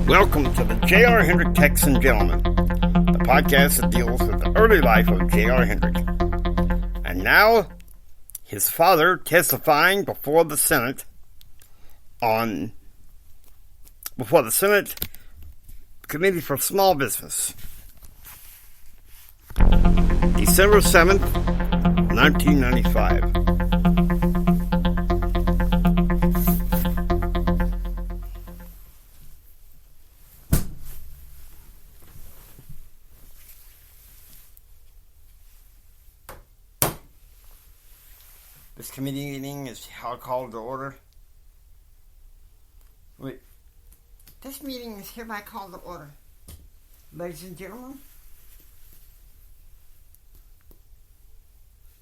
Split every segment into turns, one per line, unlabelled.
Welcome to the J.R. Hendrick Texan Gentleman, the podcast that deals with the early life of J.R. Hendrick. And now, his father testifying before the Senate Committee for Small Business. December 7th, 1995. This committee meeting is called to order. This meeting is hereby called to order. Ladies and gentlemen,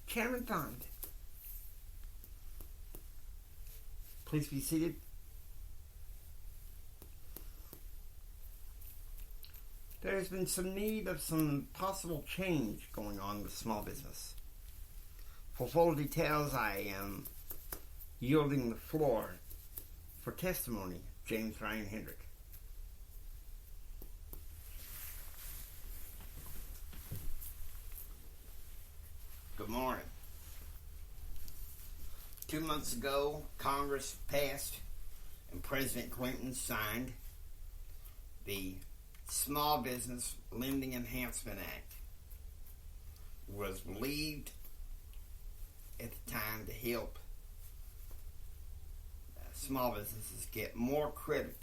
Chairman Bond, please be seated. There has been some need of some possible change going on with small business. For full details, I am yielding the floor for testimony, James Ryan Hendrick. Good morning. 2 months ago, Congress passed and President Clinton signed the Small Business Lending Enhancement Act. Was believed at the time to help small businesses get more credit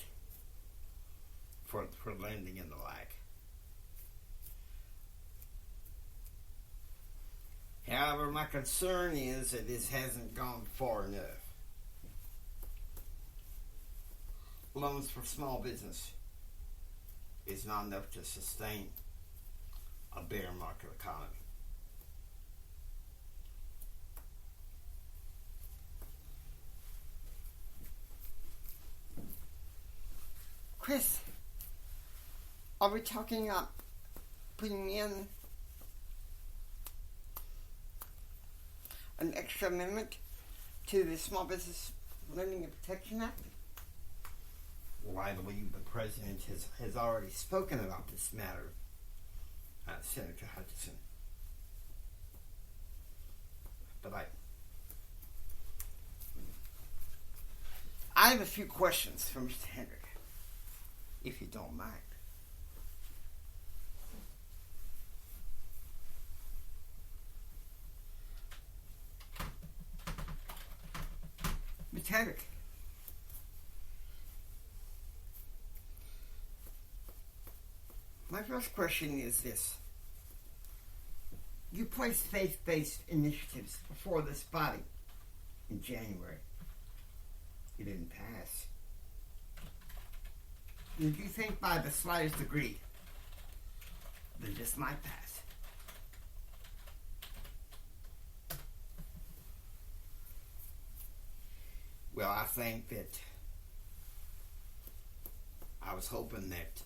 for lending and the like. However, my concern is that this hasn't gone far enough. Loans for small business is not enough to sustain a bear market economy. Chris, are we talking about putting in an extra amendment to the Small Business Lending and Protection Act? Well, I believe the President has already spoken about this matter, Senator Hutchinson. But I have a few questions for Mr. Hendrick, if you don't mind. Mr. Hendrick, my first question is this. You placed faith-based initiatives before this body in January. You didn't pass. Did you think by the slightest degree that this might pass? Well, I think that I was hoping that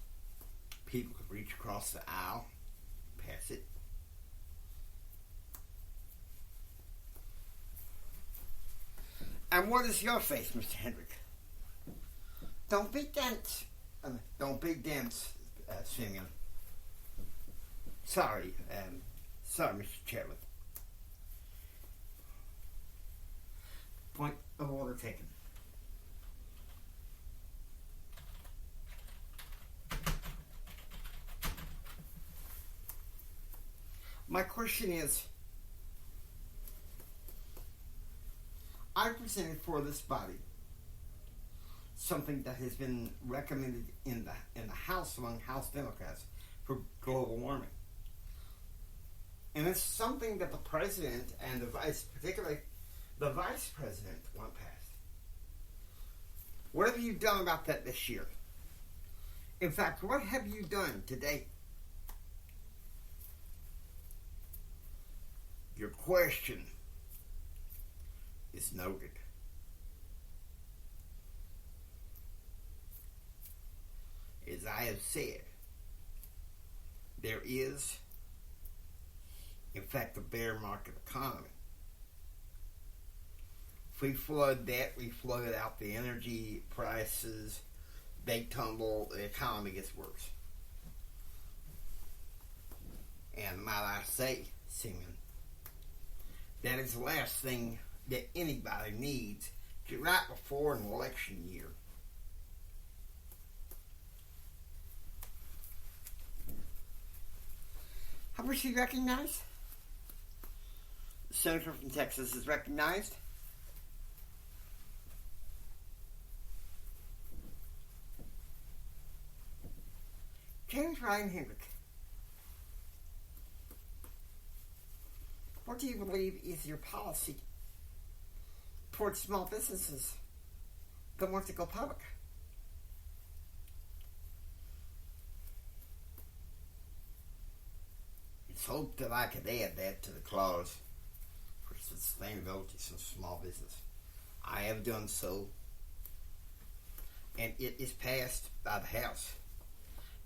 people could reach across the aisle, pass it. And what is your faith, Mr. Hendrick? Don't be dense. Simeon. Sorry, Mr. Chairman. Point of order taken. My question is, I presented for this body something that has been recommended in the House among House Democrats for global warming. And it's something that the President and particularly the Vice President, want passed. What have you done about that this year? In fact, what have you done today? Your question is noted. As I have said, there is, in fact, a bear market economy. If we flood that, we flood out the energy prices, they tumble, the economy gets worse. And might I say, Simeon, that is the last thing that anybody needs right before an election year. How was she recognized? The senator from Texas is recognized. James Ryan Hendrick. What do you believe is your policy towards small businesses that want to go public? It's hoped that I could add that to the clause for sustainability of small business. I have done so, and it is passed by the House,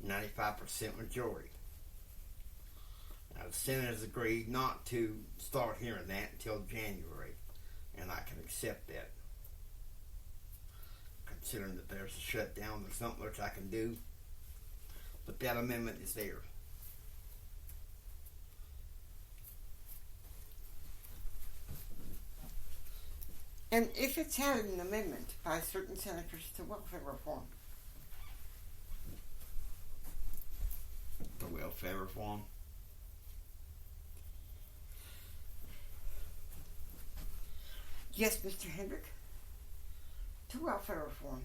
95% majority. Now, the Senate has agreed not to start hearing that until January, and I can accept that. Considering that there's a shutdown, there's not much I can do, but that amendment is there. And if it's had an amendment by certain senators to welfare reform, the welfare reform, yes, Mr. Hendrick, to welfare reform,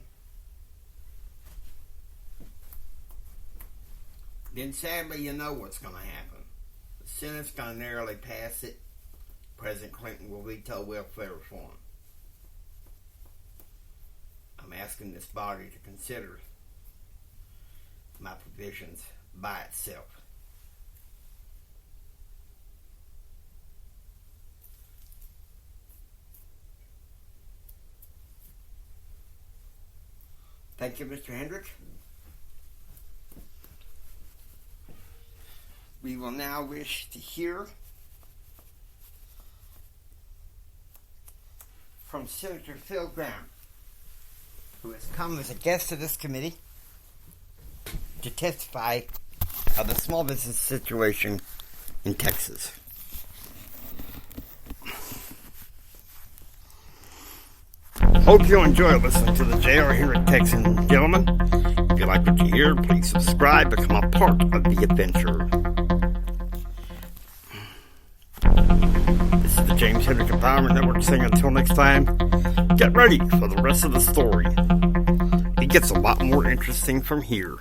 then sadly you know what's going to happen. The Senate's going to narrowly pass it. President Clinton will veto welfare reform. I'm asking this body to consider my provisions by itself. Thank you, Mr. Hendrick. We will now wish to hear from Senator Phil Gramm, who has come as a guest to this committee to testify of the small business situation in Texas. Hope you enjoy listening to the J.R. Hendrick Texan Gentleman. If you like what you hear, please subscribe, become a part of the adventure. This is the James Hendrick Empowerment Network saying until next time, get ready for the rest of the story. It gets a lot more interesting from here.